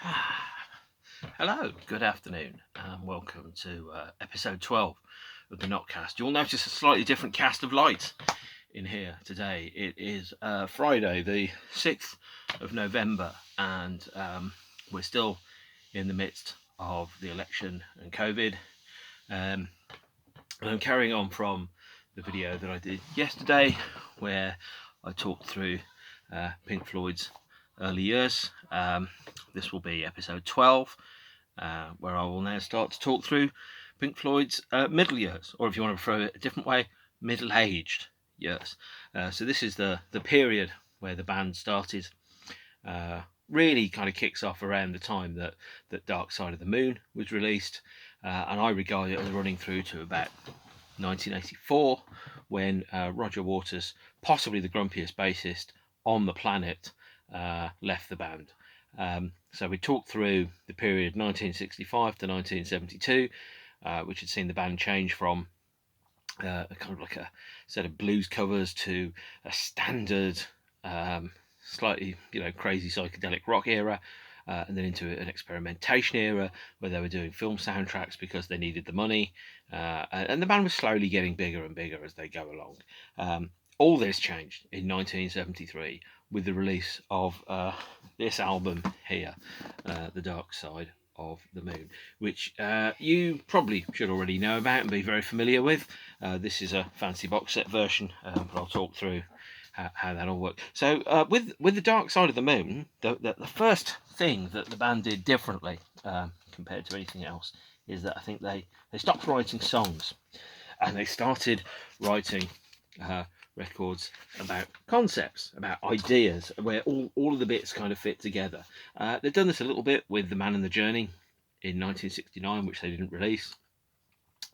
Hello, good afternoon, and welcome to episode 12 of the NOTCAST. You'll notice a slightly different cast of lights in here today. It is Friday, the 6th of November, and we're still in the midst of the election and COVID. And I'm carrying on from the video that I did yesterday, where I talked through Pink Floyd's early years. This will be episode 12. Where I will now start to talk through Pink Floyd's middle years, or if you want to throw it a different way, middle-aged years. So this is the period where the band started. Really kind of kicks off around the time that Dark Side of the Moon was released, and I regard it as running through to about 1984, when Roger Waters, possibly the grumpiest bassist on the planet, left the band. So we talked through the period 1965 to 1972, which had seen the band change from kind of like a set of blues covers to a standard, slightly crazy psychedelic rock era, and then into an experimentation era where they were doing film soundtracks because they needed the money, and the band was slowly getting bigger and bigger as they go along. All this changed in 1973 with the release of this album here, The Dark Side of the Moon, which you probably should already know about and be very familiar with. This is a fancy box set version, but I'll talk through how that all works. So with The Dark Side of the Moon, the first thing that the band did differently compared to anything else is that I think they stopped writing songs and they started writing records about concepts, about ideas, where all of the bits kind of fit together. They've done this a little bit with The Man and the Journey in 1969, which they didn't release.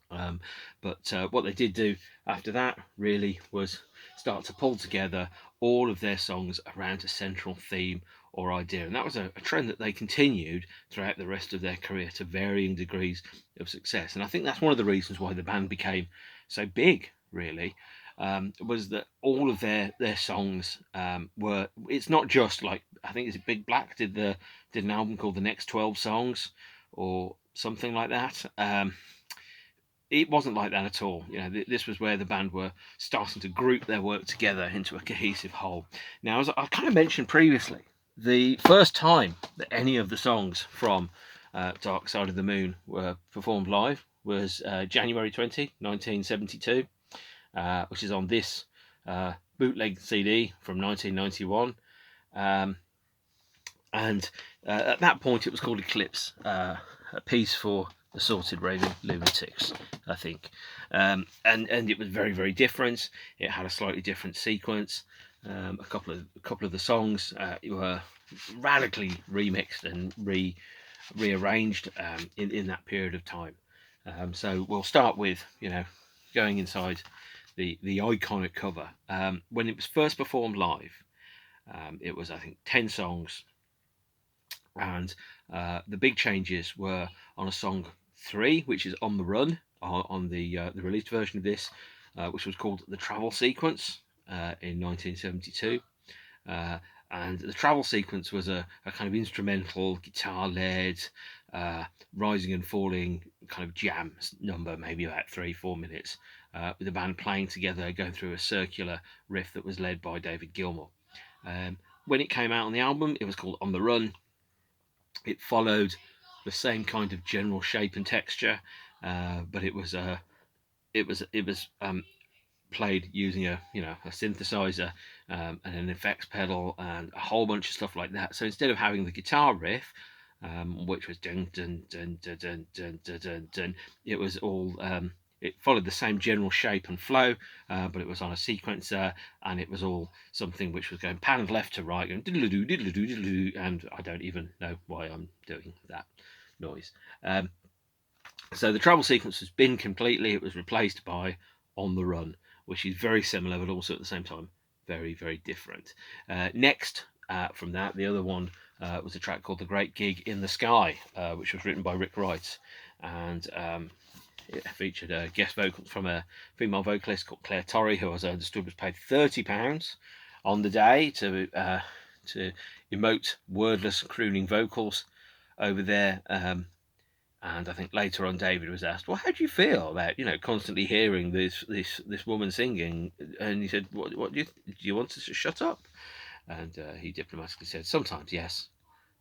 But what they did do after that really was start to pull together all of their songs around a central theme or idea. And that was a trend that they continued throughout the rest of their career to varying degrees of success. And I think that's one of the reasons why the band became so big, really. Was that all of their songs were, it's not just like, I think it's Big Black did an album called The Next 12 Songs or something like that. It wasn't like that at all. This was where the band were starting to group their work together into a cohesive whole. Now, as I kind of mentioned previously, the first time that any of the songs from Dark Side of the Moon were performed live was January 20, 1972. Which is on this bootleg CD from 1991. And at that point it was called Eclipse, a piece for assorted raving lunatics, I think. And it was very, very different. It had a slightly different sequence. A couple of the songs were radically remixed and rearranged in that period of time. So we'll start with going inside the iconic cover. When it was first performed live, it was, I think, 10 songs, and the big changes were on a song 3, which is On the Run, on the released version of this, which was called The Travel Sequence in 1972. And the travel sequence was a kind of instrumental, guitar-led, rising and falling kind of jam number, maybe about 3-4 minutes, with the band playing together, going through a circular riff that was led by David Gilmour. When it came out on the album, it was called On the Run. It followed the same kind of general shape and texture, but it was played using a synthesizer and an effects pedal and a whole bunch of stuff like that. So instead of having the guitar riff, which was dun dun dun dun dun dun dun dun, dun, it was all it followed the same general shape and flow, but it was on a sequencer, and it was all something which was going panned left to right, going diddle-doo, diddle-doo, diddle-doo, and I don't even know why I'm doing that noise. So the travel sequence has been completely, it was replaced by On the Run, which is very similar, but also at the same time very, very different. Next from that, the other one was a track called The Great Gig in the Sky, which was written by Rick Wright, and it featured a guest vocal from a female vocalist called Claire Torrey, who, as I understood, was paid £30 on the day to emote wordless crooning vocals over there. And I think later on, David was asked, "Well, how do you feel about constantly hearing this woman singing?" And he said, "What do you want us to shut up?" And he diplomatically said, "Sometimes yes,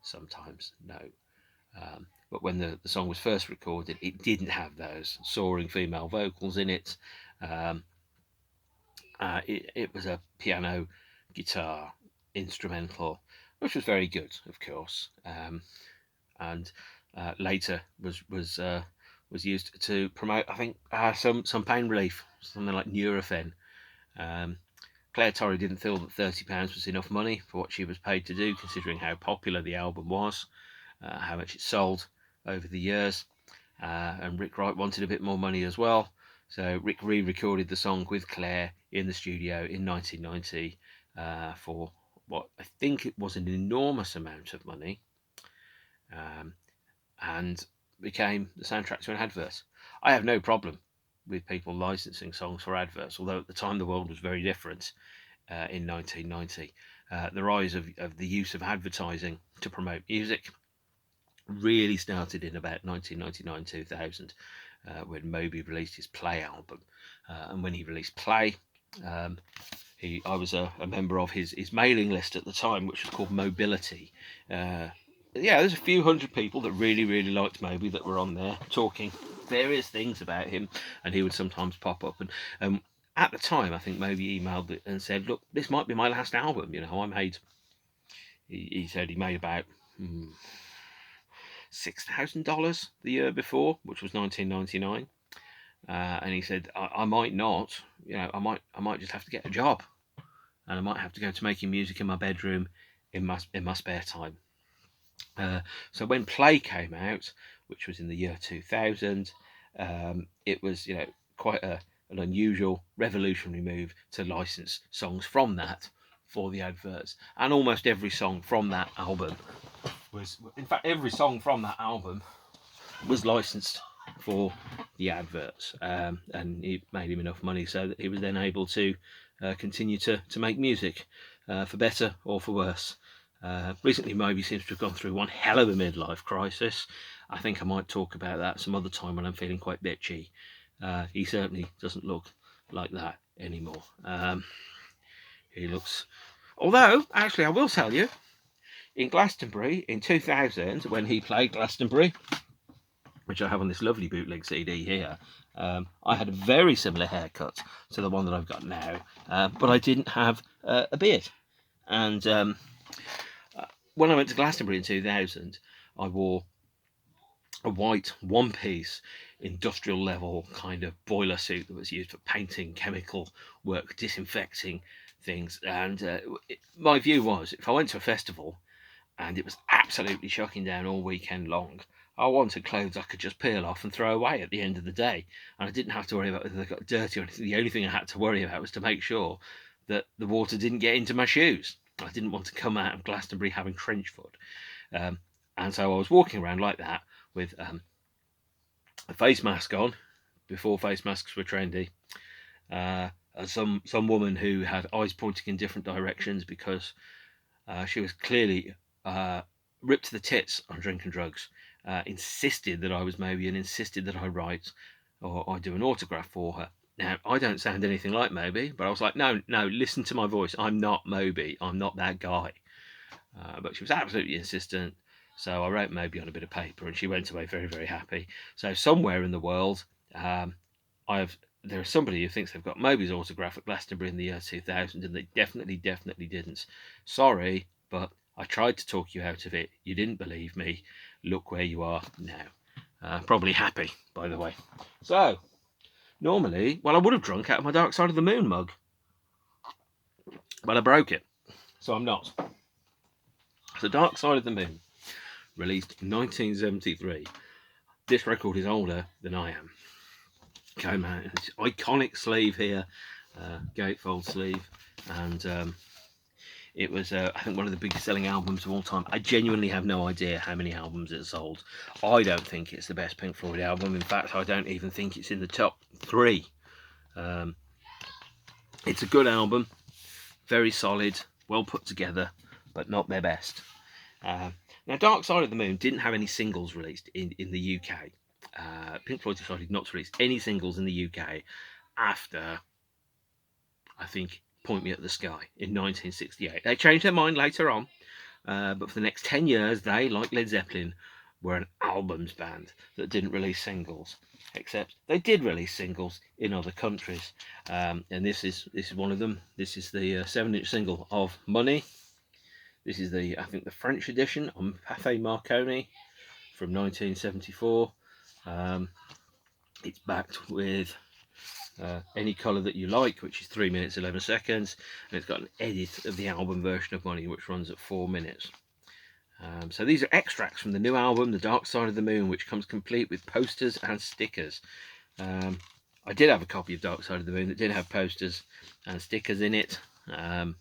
sometimes no." But when the song was first recorded, it didn't have those soaring female vocals in it. It was a piano, guitar, instrumental, which was very good, of course. And later was used to promote, I think, some pain relief, something like Nurofen. Claire Torrey didn't feel that £30 was enough money for what she was paid to do, considering how popular the album was, how much it sold over the years, and Rick Wright wanted a bit more money as well. So Rick re-recorded the song with Claire in the studio in 1990 for what I think it was an enormous amount of money, and became the soundtrack to an advert. I have no problem with people licensing songs for adverts, although at the time the world was very different in 1990. The rise of the use of advertising to promote music really started in about 1999-2000 when Moby released his Play album. And when he released Play, I was a member of his mailing list at the time, which was called Mobility. There's a few hundred people that really, really liked Moby that were on there talking various things about him, and he would sometimes pop up. And at the time, I think Moby emailed and said, "Look, this might be my last album. I made." He said he made about $6,000 the year before, which was 1999, and he said, "I might not. I might just have to get a job, and I might have to go to making music in my bedroom in my spare time." So when Play came out, which was in the year 2000, it was quite an unusual, revolutionary move to license songs from that for the adverts, and almost every song from that album every song from that album was licensed for the adverts, and it made him enough money so that he was then able to continue to make music, for better or for worse. Recently, Moby seems to have gone through one hell of a midlife crisis. I think I might talk about that some other time when I'm feeling quite bitchy. He certainly doesn't look like that anymore. He looks... Although, actually, I will tell you, in Glastonbury in 2000, when he played Glastonbury, which I have on this lovely bootleg CD here, I had a very similar haircut to the one that I've got now, but I didn't have a beard. And when I went to Glastonbury in 2000, I wore a white one-piece industrial level kind of boiler suit that was used for painting, chemical work, disinfecting things. And my view was, if I went to a festival and it was absolutely shocking down all weekend long, I wanted clothes I could just peel off and throw away at the end of the day. And I didn't have to worry about whether they got dirty or anything. The only thing I had to worry about was to make sure that the water didn't get into my shoes. I didn't want to come out of Glastonbury having trench foot. And so I was walking around like that with a face mask on, before face masks were trendy. Some woman who had eyes pointing in different directions because she was clearly ripped to the tits on drink and drugs, insisted that I was Moby and insisted that I write or I do an autograph for her. Now, I don't sound anything like Moby, but I was like, no, listen to my voice. I'm not Moby. I'm not that guy. But she was absolutely insistent. So I wrote Moby on a bit of paper and she went away very, very happy. So somewhere in the world, there is somebody who thinks they've got Moby's autograph at Glastonbury in the year 2000, and they definitely didn't. Sorry, but I tried to talk you out of it. You didn't believe me. Look where you are now. Probably happy, by the way. So, normally, I would have drunk out of my Dark Side of the Moon mug, but I broke it, so I'm not. So Dark Side of the Moon, released in 1973. This record is older than I am. Came out in this iconic sleeve here, gatefold sleeve, and it was, I think, one of the biggest selling albums of all time. I genuinely have no idea how many albums it sold. I don't think it's the best Pink Floyd album. In fact, I don't even think it's in the top 3. It's a good album, very solid, well put together, but not their best. Now, Dark Side of the Moon didn't have any singles released in the UK. Pink Floyd decided not to release any singles in the UK after, I think, Point Me at the Sky in 1968. They changed their mind later on, but for the next 10 years, they, like Led Zeppelin, were an albums band that didn't release singles, except they did release singles in other countries. And this is one of them. This is the 7-inch single of Money. This is the, I think, the French edition on Pathé Marconi from 1974. It's backed with Any Colour That You Like, which is 3 minutes 11 seconds, and it's got an edit of the album version of Money, which runs at 4 minutes. So these are extracts from the new album, The Dark Side of the Moon, which comes complete with posters and stickers. I did have a copy of Dark Side of the Moon that did have posters and stickers in it. Don't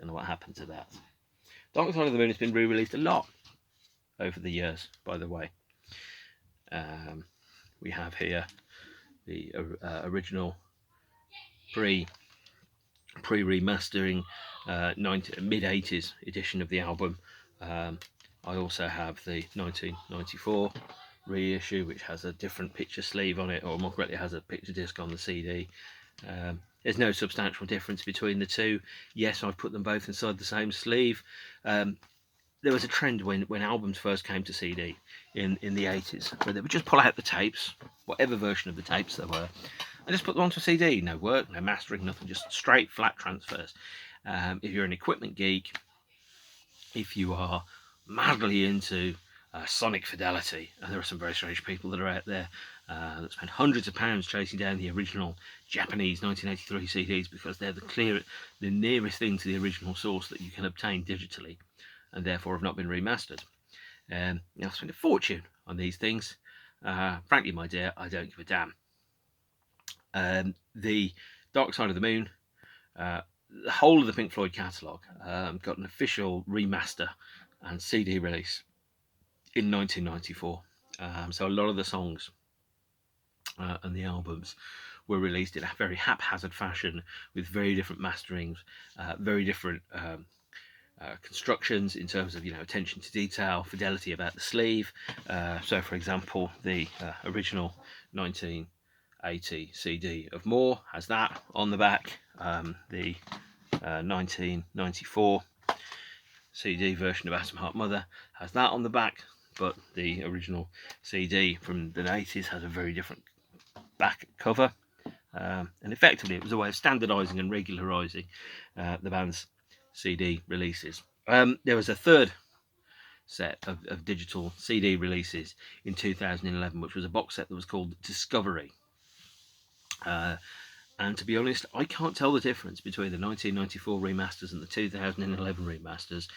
know what happened to that. Dark Side of the Moon has been re-released a lot over the years, by the way. We have here the original pre-remastering mid-80s edition of the album. I also have the 1994 reissue, which has a different picture sleeve on it, or more correctly has a picture disc on the CD. There's no substantial difference between the two. Yes, I've put them both inside the same sleeve. There was a trend when albums first came to CD in the 80s, where they would just pull out the tapes, whatever version of the tapes there were, and just put them onto CD. No work, no mastering, nothing, just straight flat transfers. If you're an equipment geek, if you are madly into sonic fidelity, and there are some very strange people that are out there that spend hundreds of pounds chasing down the original Japanese 1983 CDs because they're the nearest thing to the original source that you can obtain digitally, and therefore have not been remastered. I spend a fortune on these things. Frankly, my dear, I don't give a damn. The Dark Side of the Moon, the whole of the Pink Floyd catalogue, got an official remaster and CD release in 1994. So a lot of the songs and the albums were released in a very haphazard fashion with very different masterings, very different constructions in terms of attention to detail, fidelity about the sleeve. So, for example, the original 1980 CD of More has that on the back. The 1994 CD version of Atom Heart Mother has that on the back, but the original CD from the 80s has a very different back cover. And effectively, it was a way of standardising and regularising the band's CD releases. There was a third set of digital CD releases in 2011, which was a box set that was called Discovery. And to be honest, I can't tell the difference between the 1994 remasters and the 2011 remasters.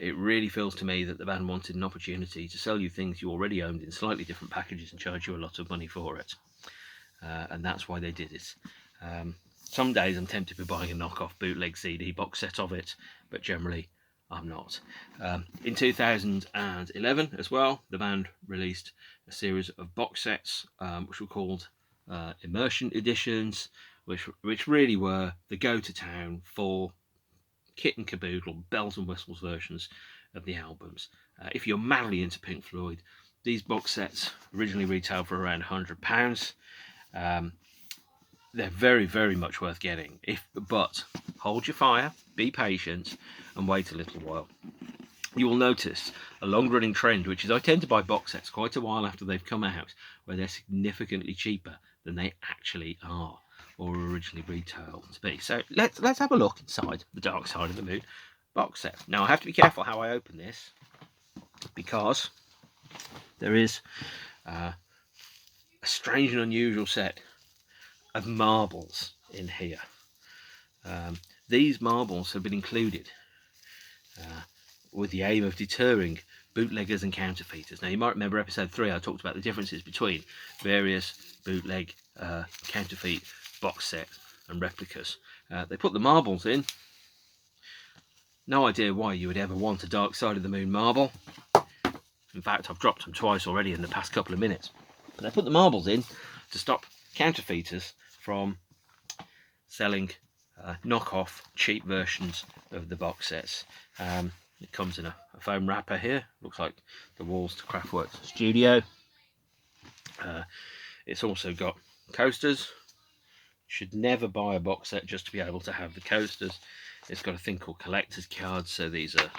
It really feels to me that the band wanted an opportunity to sell you things you already owned in slightly different packages and charge you a lot of money for it. And that's why they did it. Some days I'm tempted to be buying a knockoff bootleg CD box set of it, but generally I'm not. In 2011 as well, the band released a series of box sets which were called immersion editions, which really were the go-to-town for kit and caboodle, bells and whistles versions of the albums. If you're madly into Pink Floyd, these box sets originally retailed for around £100. They're very, very much worth getting. But hold your fire, be patient, and wait a little while. You will notice a long-running trend, which is I tend to buy box sets quite a while after they've come out, where they're significantly cheaper than they actually are or originally retailed to be. So let's have a look inside the Dark Side of the Moon box set. Now I have to be careful how I open this, because there is a strange and unusual set of marbles in here. These marbles have been included with the aim of deterring bootleggers and counterfeiters. Now you might remember episode 3, I talked about the differences between various bootleg, counterfeit box sets and replicas. They put the marbles in. No idea why you would ever want a Dark Side of the Moon marble. In fact, I've dropped them twice already in the past couple of minutes. But they put the marbles in to stop counterfeiters from selling knockoff cheap versions of the box sets. It comes in a foam wrapper here. Looks like the walls to Kraftwerk's studio. It's also got coasters. Should never buy a box set just to be able to have the coasters. It's got a thing called collector's cards, so these are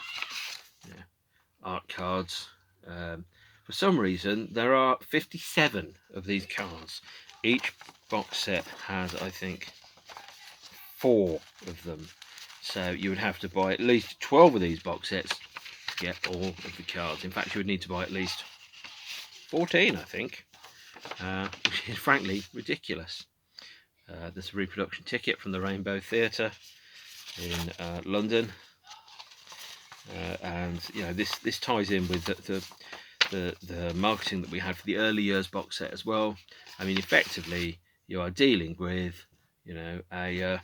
art cards. For some reason, there are 57 of these cards. Each box set has, I think, 4 of them. So you would have to buy at least 12 of these box sets to get all of the cards. In fact, you would need to buy at least 14, I think, which is frankly ridiculous. There's a reproduction ticket from the Rainbow Theatre in London, and you know, this ties in with the marketing that we had for the early years box set as well. I mean, effectively, you are dealing with, you know, a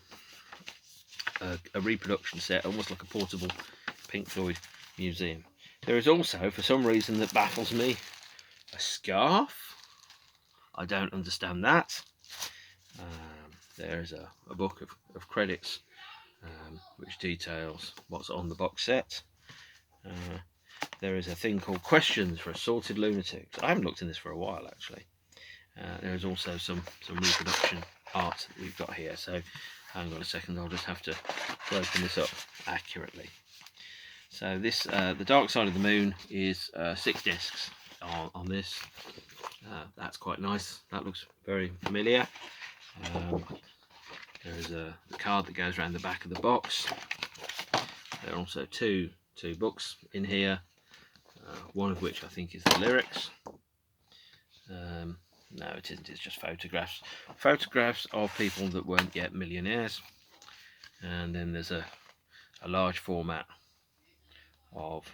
reproduction set, almost like a portable Pink Floyd museum. There is also, for some reason that baffles me, a scarf. I don't understand that. There's a book of credits which details what's on the box set. There is a thing called Questions for Assorted Lunatics. I haven't looked in this for a while, actually. There is also some reproduction art that we've got here. So hang on a second, I'll just have to open this up accurately. So this, The Dark Side of the Moon, is 6 discs on this. That's quite nice. That looks very familiar. There's the card that goes around the back of the box. There are also two books in here, one of which I think is the lyrics. No, it isn't. It's just photographs. Photographs of people that weren't yet millionaires. And then there's a large format of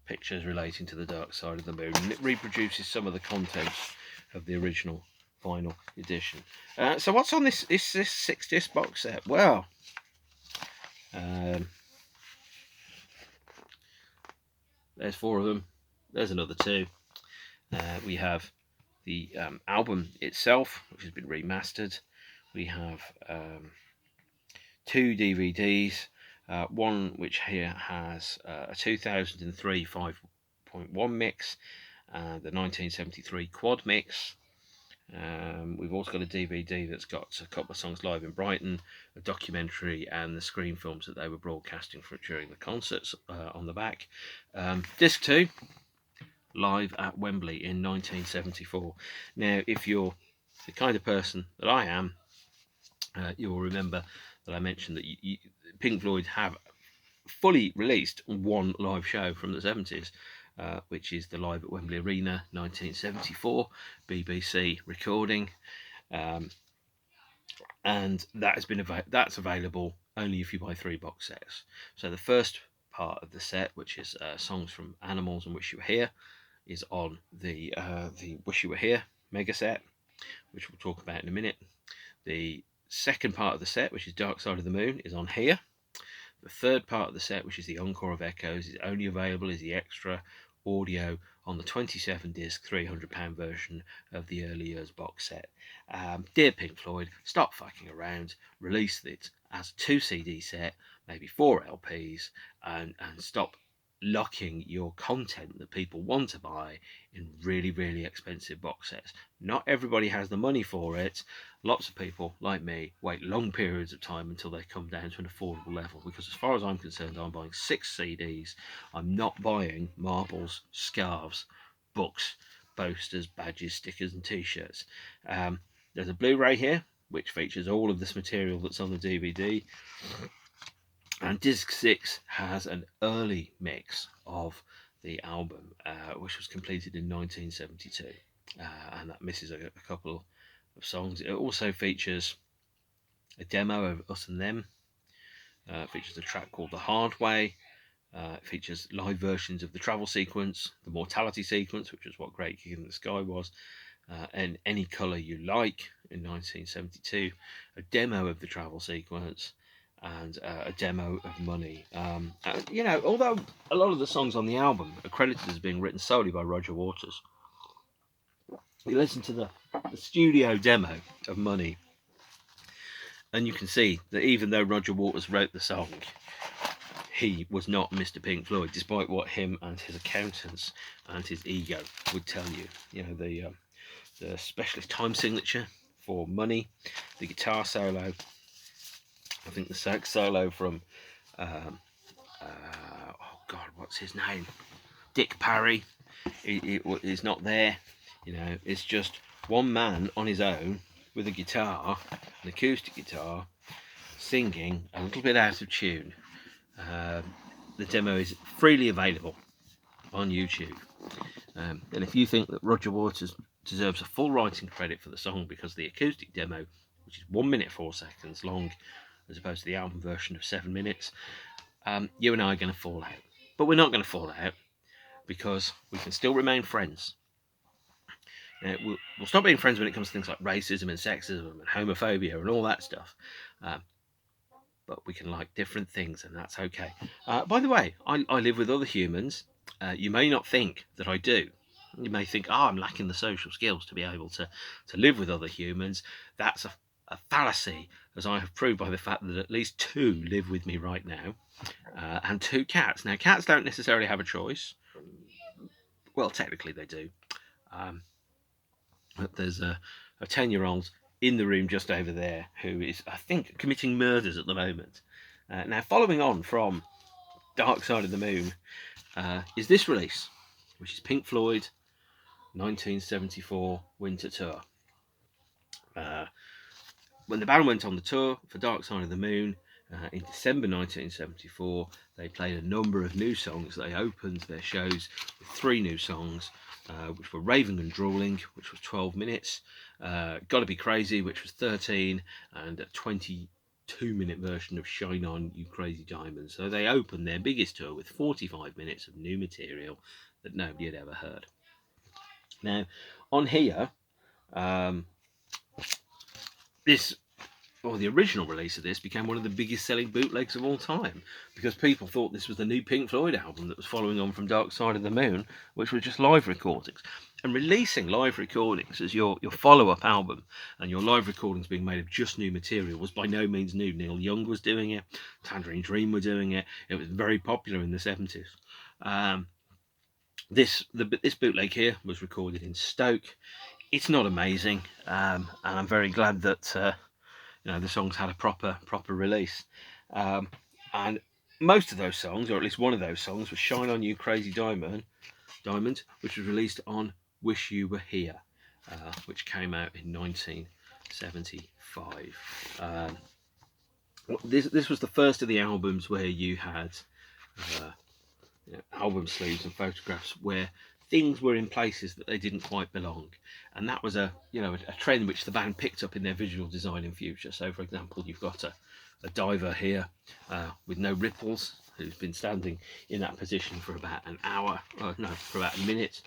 pictures relating to the Dark Side of the Moon. And it reproduces some of the contents of the original vinyl edition. So what's on this 6-disc box set? Well, there's 4 of them. There's another 2. We have the album itself, which has been remastered. We have 2 DVDs, one which here has a 2003 5.1 mix, the 1973 quad mix. We've also got a DVD that's got a couple of songs live in Brighton, a documentary, and the screen films that they were broadcasting during the concerts on the back. Disc 2, live at Wembley in 1974. Now, if you're the kind of person that I am, you'll remember that I mentioned that Pink Floyd have fully released one live show from the 70s, which is the Live at Wembley Arena 1974 BBC recording, and that has been that's available only if you buy 3 box sets. So the first part of the set, which is songs from Animals and Wish You Were Here, is on the Wish You Were Here mega set, which we'll talk about in a minute. The second part of the set, which is Dark Side of the Moon, is on here. The third part of the set, which is the Encore of Echoes, is only available as the extra audio on the 27-disc £300 version of the early years box set. Dear Pink Floyd, stop fucking around, release it as a 2 CD set, maybe 4 LPs, and stop locking your content that people want to buy in really, really expensive box sets. Not everybody has the money for it. Lots of people, like me, wait long periods of time until they come down to an affordable level, because as far as I'm concerned, I'm buying 6 CDs. I'm not buying marbles, scarves, books, posters, badges, stickers and t-shirts. There's a Blu-ray here which features all of this material that's on the DVD. And disc 6 has an early mix of the album, which was completed in 1972, and that misses a couple of songs. It also features a demo of Us and Them. It features a track called The Hard Way. It features live versions of the travel sequence, the mortality sequence, which is what Great Gig in the Sky was, and Any Colour You Like in 1972, a demo of the travel sequence, and a demo of Money. You know, although a lot of the songs on the album are credited as being written solely by Roger Waters, you listen to the studio demo of Money, and you can see that even though Roger Waters wrote the song, he was not Mr. Pink Floyd, despite what him and his accountants and his ego would tell you. You know, the specialist time signature for Money, the guitar solo, I think the sax solo from, oh God, what's his name? Dick Parry. It is not there. You know, it's just one man on his own with a guitar, an acoustic guitar, singing a little bit out of tune. The demo is freely available on YouTube. And if you think that Roger Waters deserves a full writing credit for the song because the acoustic demo, which is 1 minute 4 seconds long, as opposed to the album version of 7 minutes, you and I are going to fall out. But we're not going to fall out because we can still remain friends. We'll stop being friends when it comes to things like racism and sexism and homophobia and all that stuff. But we can like different things, and that's okay. By the way, I live with other humans. You may not think that I do. You may think, I'm lacking the social skills to be able to live with other humans. That's a fallacy, as I have proved by the fact that at least 2 live with me right now, and 2 cats. Now, cats don't necessarily have a choice. Well, technically they do. But there's a 10-year-old in the room just over there who is, I think, committing murders at the moment. Now, following on from Dark Side of the Moon is this release, which is Pink Floyd 1974 Winter Tour. When the band went on the tour for Dark Side of the Moon in December 1974, they played a number of new songs. They opened their shows with 3 new songs, which were Raving and Drooling, which was 12 minutes, Gotta Be Crazy, which was 13, and a 22-minute version of Shine On, You Crazy Diamond. So they opened their biggest tour with 45 minutes of new material that nobody had ever heard. Now, on here, the original release of this became one of the biggest selling bootlegs of all time, because people thought this was the new Pink Floyd album that was following on from Dark Side of the Moon, which were just live recordings. And releasing live recordings as your follow-up album, and your live recordings being made of just new material, was by no means new. Neil Young was doing it, Tangerine Dream were doing it. It was very popular in the 70s. This bootleg here was recorded in Stoke. It's not amazing, and I'm very glad that the songs had a proper release. And most of those songs, or at least one of those songs, was Shine On You Crazy Diamond, which was released on Wish You Were Here, which came out in 1975. This was the first of the albums where you had album sleeves and photographs where things were in places that they didn't quite belong, and that was a trend which the band picked up in their visual design in future. So, for example, you've got a diver here with no ripples, who's been standing in that position for about an hour, for about a minute.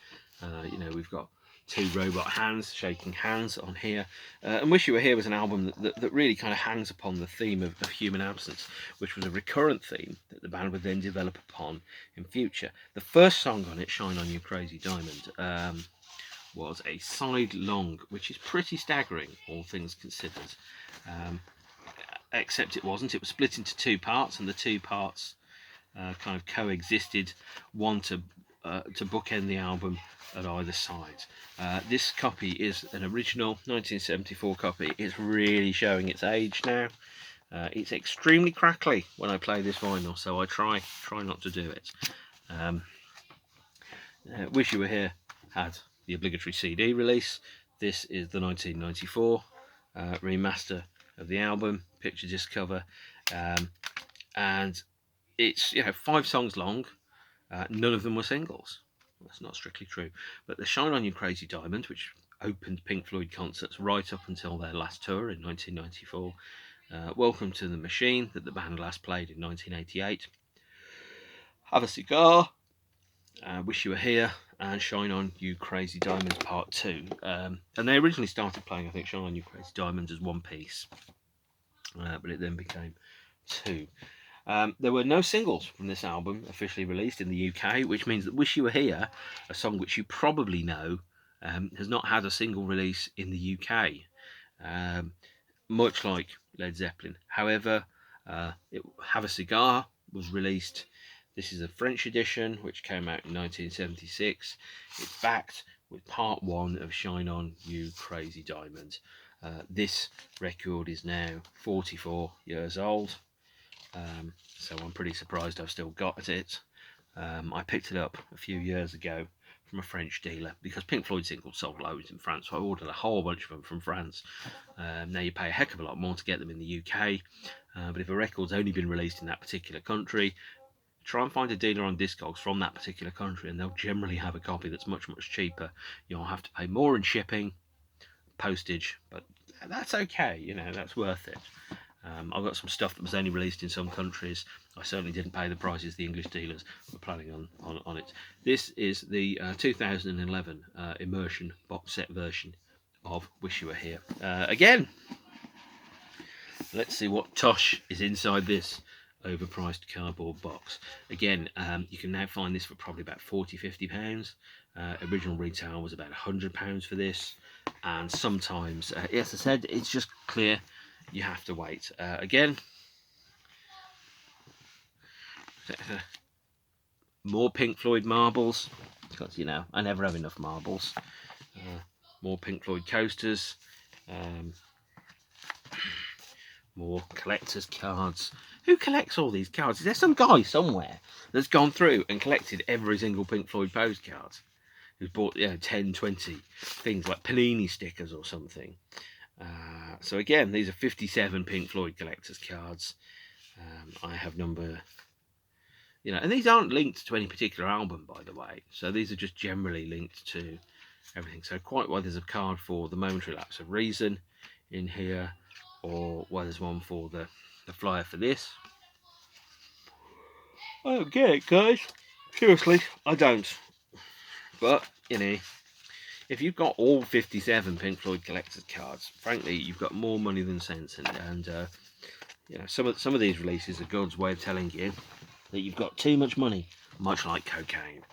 We've got 2 robot hands shaking hands on here, and Wish You Were Here was an album that really kind of hangs upon the theme of human absence, which was a recurrent theme that the band would then develop upon in future. The first song on it, Shine On You Crazy Diamond, was a side long, which is pretty staggering, all things considered, except it wasn't. It was split into 2 parts, and the 2 parts kind of coexisted, one to bookend the album at either side. This copy is an original 1974 copy. It's really showing its age now. It's extremely crackly when I play this vinyl, so I try not to do it. Wish You Were Here had the obligatory CD release. This is the 1994 remaster of the album, picture disc cover, and it's 5 songs long. None of them were singles. That's not strictly true, but the Shine On You Crazy Diamond, which opened Pink Floyd concerts right up until their last tour in 1994, Welcome to the Machine, that the band last played in 1988, Have a Cigar, Wish You Were Here, and Shine On You Crazy Diamonds Part 2. And they originally started playing, I think, Shine On You Crazy Diamonds as one piece, but it then became 2. There were no singles from this album officially released in the UK, which means that Wish You Were Here, a song which you probably know, has not had a single release in the UK, much like Led Zeppelin. However, Have a Cigar was released. This is a French edition which came out in 1976. It's backed with part 1 of Shine On You Crazy Diamond. This record is now 44 years old, so I'm pretty surprised I've still got it. I picked it up a few years ago from a French dealer because Pink Floyd singles sold loads in France, so I ordered a whole bunch of them from France. Now you pay a heck of a lot more to get them in the UK, but if a record's only been released in that particular country, try and find a dealer on Discogs from that particular country, and they'll generally have a copy that's much cheaper. You'll have to pay more in shipping, postage, but that's okay, you know, that's worth it. I've got some stuff that was only released in some countries. I certainly didn't pay the prices the English dealers were planning on it. This is the 2011 immersion box set version of Wish You Were Here. Again, let's see what tosh is inside this overpriced cardboard box. Again, you can now find this for probably about £40–50. Original retail was about £100 for this, and sometimes, yes, I said it's just clear. You have to wait. Again, more Pink Floyd marbles, because, you know, I never have enough marbles. More Pink Floyd coasters. More collector's cards. Who collects all these cards? Is there some guy somewhere that's gone through and collected every single Pink Floyd postcard? Who's bought, you know, 10, 20 things like Panini stickers or something. So again, these are 57 Pink Floyd collector's cards. I have number, you know, and these aren't linked to any particular album, by the way. So these are just generally linked to everything. So quite why there's a card for The Momentary Lapse of Reason in here, or why there's one for the flyer for this. I don't get it, guys. Seriously, I don't. But, you know, if you've got all 57 Pink Floyd collector's cards, frankly, you've got more money than sense, and you know, some of these releases are God's way of telling you that you've got too much money, much like cocaine.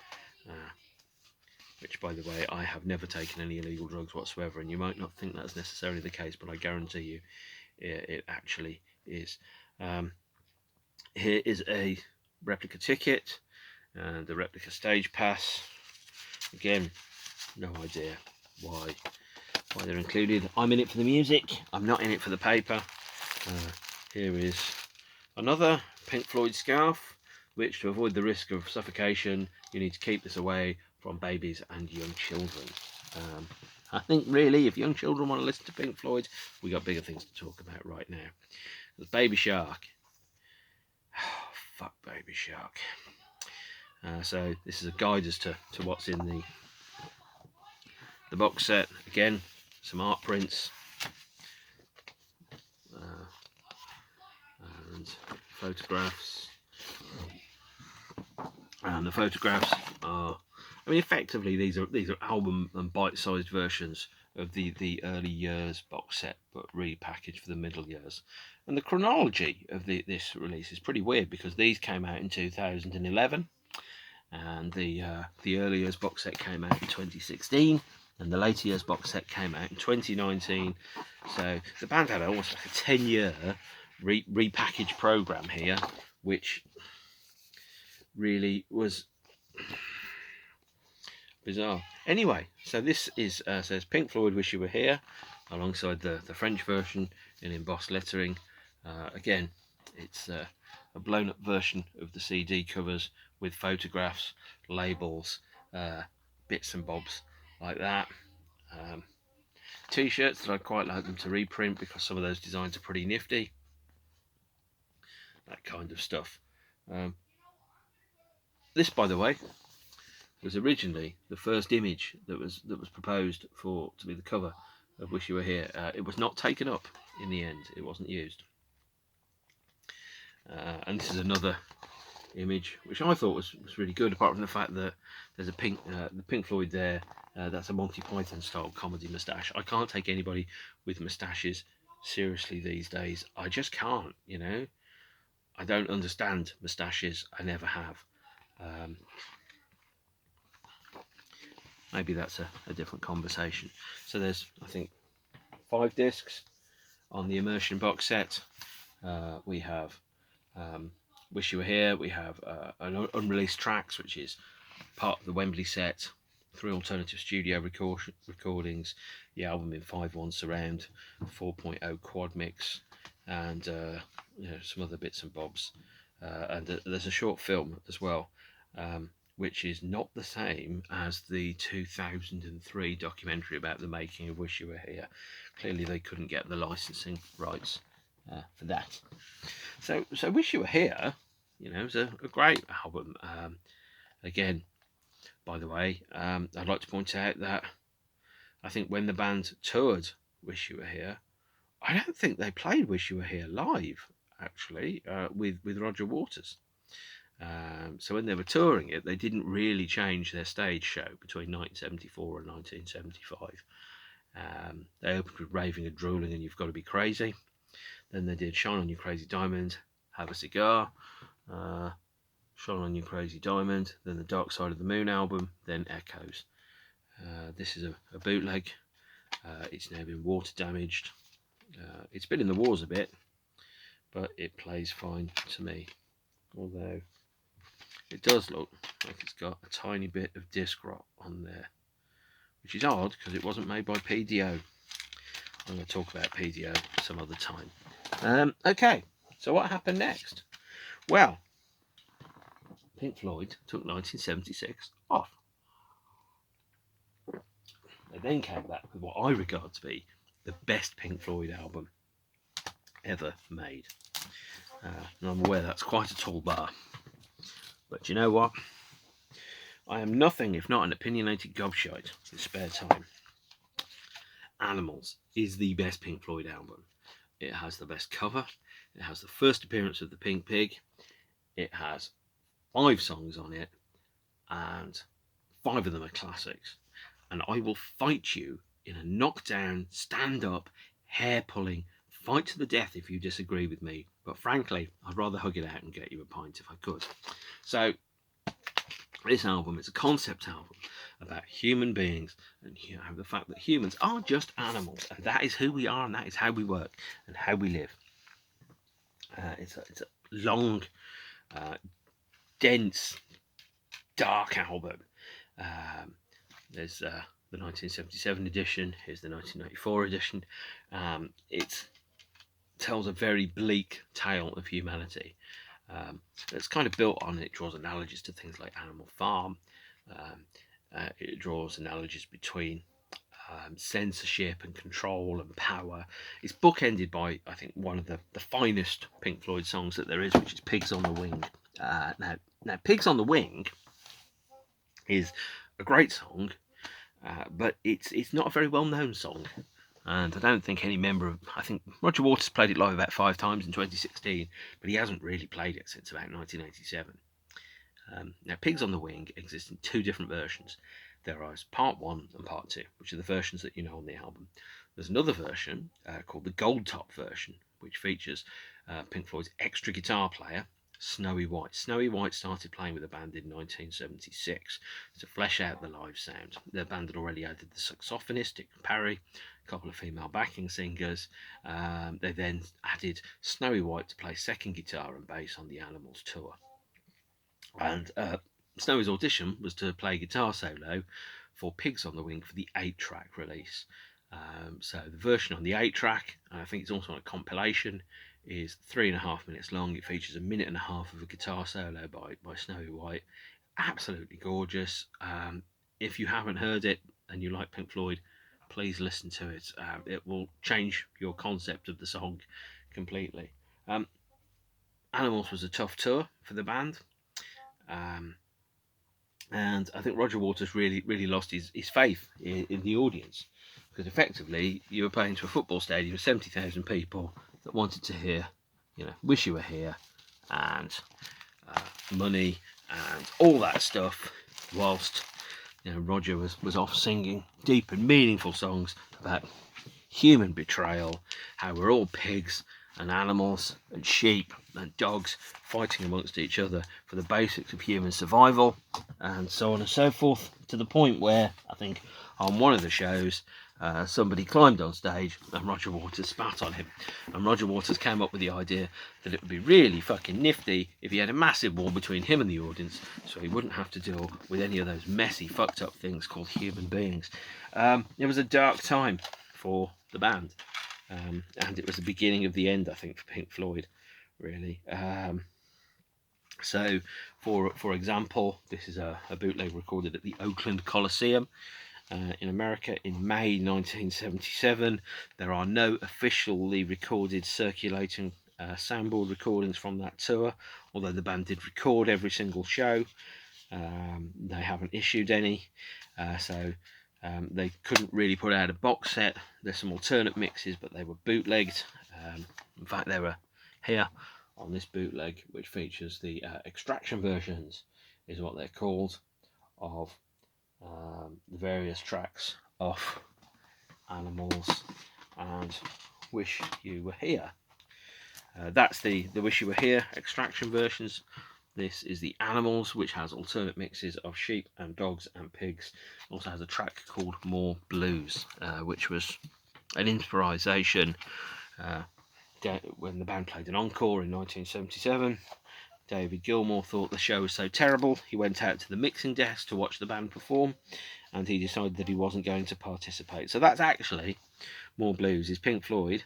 Which, by the way, I have never taken any illegal drugs whatsoever, and you might not think that's necessarily the case, but I guarantee you, it actually is. Here is a replica ticket and the replica stage pass. Again, no idea why they're included. I'm in it for the music. I'm not in it for the paper. Here is another Pink Floyd scarf, which, to avoid the risk of suffocation, you need to keep this away from babies and young children. I think really, if young children want to listen to Pink Floyd, we got bigger things to talk about right now. There's Baby Shark. Oh, fuck Baby Shark. So this is a guide as to what's in the box set. Again, some art prints and photographs. And the photographs are, I mean, effectively these are album and bite-sized versions of the early years box set, but repackaged for the middle years. And the chronology of this release is pretty weird, because these came out in 2011, and the early years box set came out in 2016, and the later years box set came out in 2019. So the band had almost like a 10-year repackage program here, which really was bizarre. Anyway, so this is says Pink Floyd Wish You Were Here, alongside the French version in embossed lettering. Again, it's a blown up version of the CD covers with photographs, labels, bits and bobs like that. T-shirts that I'd quite like them to reprint, because some of those designs are pretty nifty. That kind of stuff. This, by the way, was originally the first image that was proposed to be the cover of Wish You Were Here. It was not taken up in the end. It wasn't used. And this is another image which I thought was really good, apart from the fact that there's a the Pink Floyd there. That's a Monty Python style comedy moustache. I can't take anybody with moustaches seriously these days. I just can't, you know. I don't understand moustaches. I never have. Maybe that's a different conversation. So there's, I think, 5 discs on the immersion box set. We have Wish You Were Here, we have an unreleased tracks, which is part of the Wembley set, 3 alternative studio recordings, the album in 5.1 surround, 4.0 quad mix, and some other bits and bobs. And there's a short film as well, which is not the same as the 2003 documentary about the making of Wish You Were Here. Clearly they couldn't get the licensing rights for that. So Wish You Were Here, is a great album. Again, by the way, I'd like to point out that I think when the band toured Wish You Were Here, I don't think they played Wish You Were Here live, actually, with Roger Waters. So when they were touring it, they didn't really change their stage show between 1974 and 1975. They opened with Raving and Drooling and You've Got to Be Crazy. Then they did Shine On You Crazy Diamond, Have a Cigar, Shine On You Crazy Diamond, then the Dark Side of the Moon album, then Echoes. This is a bootleg. It's now been water damaged. It's been in the wars a bit, but it plays fine to me. Although it does look like it's got a tiny bit of disc rot on there, which is odd because it wasn't made by PDO. I'm going to talk about PDO some other time. Okay, so what happened next? Well, Pink Floyd took 1976 off. They then came back with what I regard to be the best Pink Floyd album ever made. And I'm aware that's quite a tall bar. But you know what? I am nothing if not an opinionated gobshite with spare time. Animals is the best Pink Floyd album. It has the best cover. It has the first appearance of the Pink Pig. It has 5 songs on it, and 5 of them are classics. And I will fight you in a knockdown, stand-up, hair-pulling fight to the death if you disagree with me. But frankly, I'd rather hug it out and get you a pint if I could. So this album is a concept album about human beings and the fact that humans are just animals, and that is who we are, and that is how we work and how we live. It's a long, dense, dark album. There's the 1977 edition. Here's the 1994 edition. It tells a very bleak tale of humanity. It's kind of built on, it draws analogies to things like Animal Farm. It draws analogies between censorship and control and power. It's bookended by, I think, one of the finest Pink Floyd songs that there is, which is Pigs on the Wing. Now Pigs on the Wing is a great song, but it's not a very well-known song. And I don't think any member of... I think Roger Waters played it live about 5 times in 2016, but he hasn't really played it since about 1987. Now, Pigs on the Wing exist in 2 different versions. There is Part 1 and Part 2, which are the versions that you know on the album. There's another version called the Gold Top version, which features Pink Floyd's extra guitar player, Snowy White. Snowy White started playing with the band in 1976 to flesh out the live sound. The band had already added the saxophonist, Dick Parry, a couple of female backing singers. They then added Snowy White to play second guitar and bass on the Animals tour. And Snowy's audition was to play guitar solo for Pigs on the Wing for the 8-track release. So the version on the 8-track, and I think it's also on a compilation, is 3.5 minutes long. It features 1.5 minutes of a guitar solo by Snowy White. Absolutely gorgeous. If you haven't heard it and you like Pink Floyd, please listen to it. It will change your concept of the song completely. Animals was a tough tour for the band. And I think Roger Waters really lost his faith in the audience, because effectively you were playing to a football stadium of 70,000 people that wanted to hear, Wish You Were Here and Money and all that stuff, whilst Roger was off singing deep and meaningful songs about human betrayal, how we're all pigs and animals and sheep and dogs fighting amongst each other for the basics of human survival, and so on and so forth, to the point where I think on one of the shows somebody climbed on stage and Roger Waters spat on him. And Roger Waters came up with the idea that it would be really fucking nifty if he had a massive wall between him and the audience, so he wouldn't have to deal with any of those messy, fucked up things called human beings. It was a dark time for the band, and it was the beginning of the end, I think, for Pink Floyd, really. So, for example, this is a bootleg recorded at the Oakland Coliseum in America in May 1977. There are no officially recorded circulating soundboard recordings from that tour, although the band did record every single show. They haven't issued any, so they couldn't really put out a box set. There's some alternate mixes, but they were bootlegged. In fact, they were here on this bootleg, which features the extraction versions, is what they're called, of the various tracks off Animals and Wish You Were Here. That's the Wish You Were Here extraction versions. This is the Animals, which has alternate mixes of sheep and dogs and pigs. It also has a track called More Blues, which was an improvisation when the band played an encore in 1977. David Gilmour thought the show was so terrible, he went out to the mixing desk to watch the band perform, and he decided that he wasn't going to participate. So that's actually More Blues, is Pink Floyd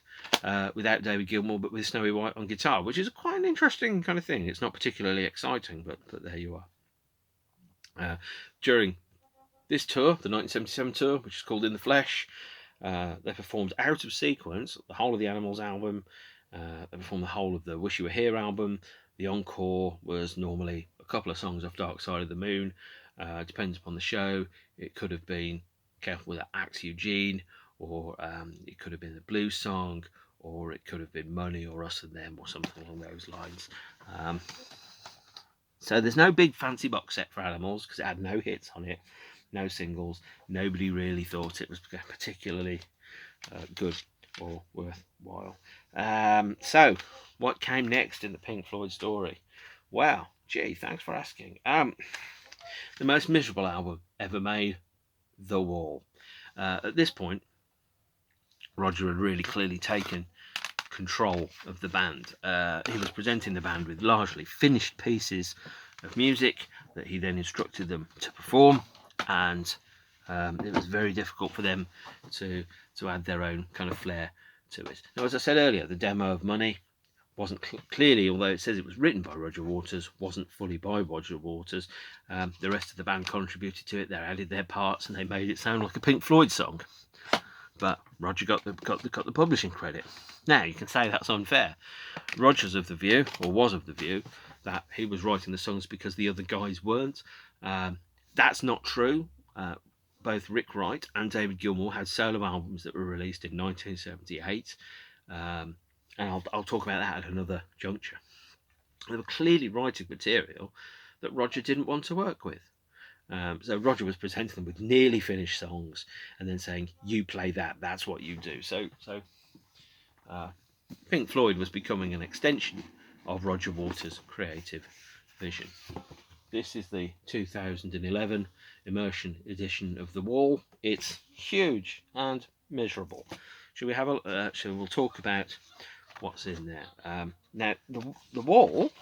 without David Gilmour, but with Snowy White on guitar, which is quite an interesting kind of thing. It's not particularly exciting, but there you are. During this tour, the 1977 tour, which is called In the Flesh, they performed out of sequence the whole of the Animals album. They performed the whole of the Wish You Were Here album. The encore was normally a couple of songs off Dark Side of the Moon. Depends upon the show. It could have been Careful with That Axe, Eugene, or it could have been the blues song, or it could have been Money or Us and Them, or something along those lines. So there's no big fancy box set for Animals because it had no hits on it, no singles. Nobody really thought it was particularly good or worthwhile. So what came next in the Pink Floyd story? Well, gee, thanks for asking. The most miserable album ever made, The Wall. At this point, Roger had really clearly taken control of the band. He was presenting the band with largely finished pieces of music that he then instructed them to perform, and it was very difficult for them to add their own kind of flair to it. Now, as I said earlier, the demo of Money wasn't clearly, although it says it was written by Roger Waters, wasn't fully by Roger Waters. The rest of the band contributed to it. They added their parts and they made it sound like a Pink Floyd song. But Roger got the publishing credit. Now, you can say that's unfair. Roger's of the view, or was of the view, that he was writing the songs because the other guys weren't. That's not true. Both Rick Wright and David Gilmour had solo albums that were released in 1978. And I'll talk about that at another juncture. They were clearly writing material that Roger didn't want to work with. So Roger was presenting them with nearly finished songs and then saying, you play that, that's what you do. So Pink Floyd was becoming an extension of Roger Waters' creative vision. This is the 2011 immersion edition of The Wall. It's huge and miserable. We'll talk about what's in there. Now, the Wall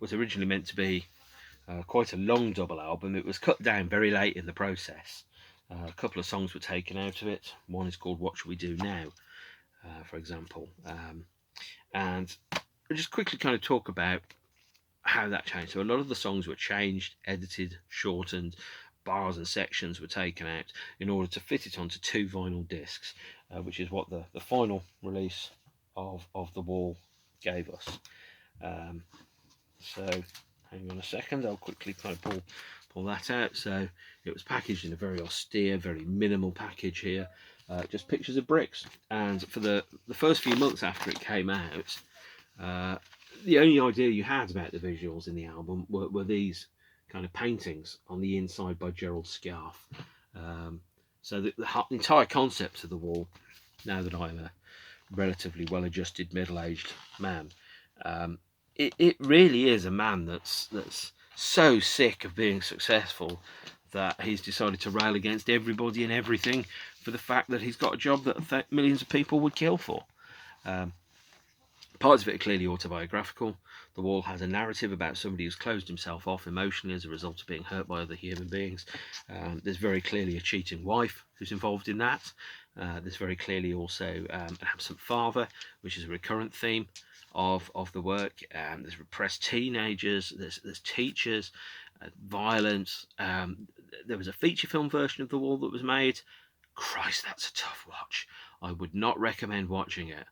was originally meant to be quite a long double album. It was cut down very late in the process. A couple of songs were taken out of it. One is called What Should We Do Now, for example. And I'll just quickly kind of talk about how that changed. So a lot of the songs were changed, edited, shortened. Bars and sections were taken out in order to fit it onto 2 vinyl discs, which is what the final release of The Wall gave us. So hang on a second, I'll quickly kind of pull that out. So it was packaged in a very austere, very minimal package here, just pictures of bricks. And for the first few months after it came out, the only idea you had about the visuals in the album were these kind of paintings on the inside by Gerald Scarfe. So the entire concept of The Wall, now that I'm a relatively well-adjusted middle-aged man, it really is a man that's so sick of being successful that he's decided to rail against everybody and everything for the fact that he's got a job that millions of people would kill for. Parts of it are clearly autobiographical. The Wall has a narrative about somebody who's closed himself off emotionally as a result of being hurt by other human beings. There's very clearly a cheating wife who's involved in that. There's very clearly also an absent father, which is a recurrent theme of the work. There's repressed teenagers, there's teachers, violence. There was a feature film version of The Wall that was made. Christ, that's a tough watch. I would not recommend watching it.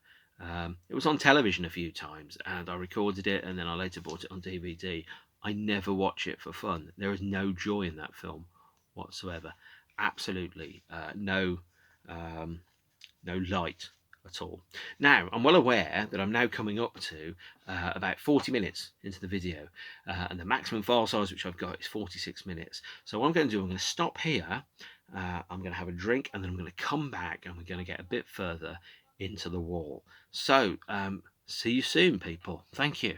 It was on television a few times, and I recorded it, and then I later bought it on DVD. I never watch it for fun. There is no joy in that film whatsoever. Absolutely no light at all. Now, I'm well aware that I'm now coming up to about 40 minutes into the video, and the maximum file size which I've got is 46 minutes. So what I'm going to do, I'm going to stop here, I'm going to have a drink, and then I'm going to come back, and we're going to get a bit further into The Wall. So, see you soon, people. Thank you.